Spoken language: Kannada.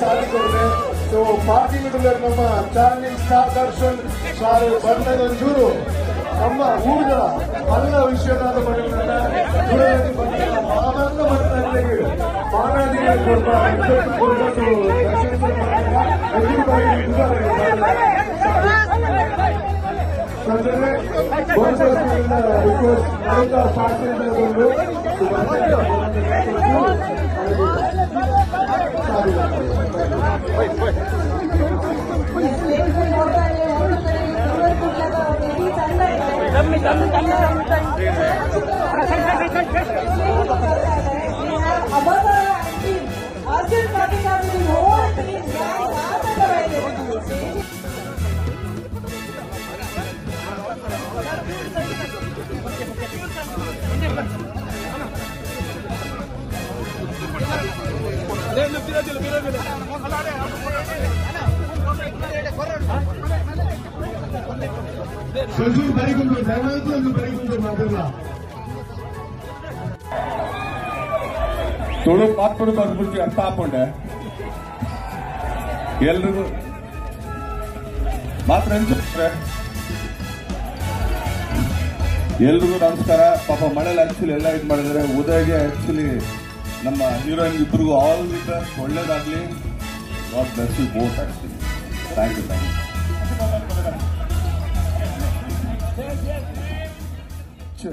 ಸಾಧಿಸಿದೆ. ಸೊ ಪಾರ್ಕಿಂಗ್ ನಮ್ಮ ಚಾಲೆಂಜಿಂಗ್ ಸ್ಟಾರ್ ದರ್ಶನ್ ಸಾರ್ ಬಂದಾಗ ಒಂಚೂರು ನಮ್ಮ ಊರುಗಳ ಎಲ್ಲ ವಿಷಯವಾದ ಮನೆಗಳನ್ನ ದೂರದಲ್ಲಿ ಬಂದ ಮಾನಂದ ಮಟ್ಟಗಳಿಗೆ ಮಾನವೀಯತೆ ಕೊಡ್ಬೋದು ಸಜೂರ್ ಬರಿಗುಂಡು ದಯಮಾಡಿ ಒಂದು ಬರಿಗುಂಡು ಮಾತಾಡಲ್ಲ ತುಳು ಪಾಪಡು ಬಂದ್ಬಿಟ್ಟು ಅರ್ಥ ಹಾಕೊಂಡೆ ಎಲ್ರಿಗೂ ಮಾತ್ರ ಅನ್ಸುತ್ತೆ. ಎಲ್ರಿಗೂ ನಮಸ್ಕಾರ. ಪಾಪ ಮಳೆಯಲ್ಲಿ ಆಕ್ಚುಲಿ ಎಲ್ಲ ಇದು ಮಾಡಿದ್ರೆ ಉದಯಗೆ ಆಕ್ಚುಲಿ ನಮ್ಮ ಹೀರೋಯಿನ್ ಇಬ್ಬರಿಗೂ ಆಲ್ ದಿ ಬೆಸ್ಟ್, ಒಳ್ಳೇದಾಗ್ಲಿ. God bless you both actually. Thank you.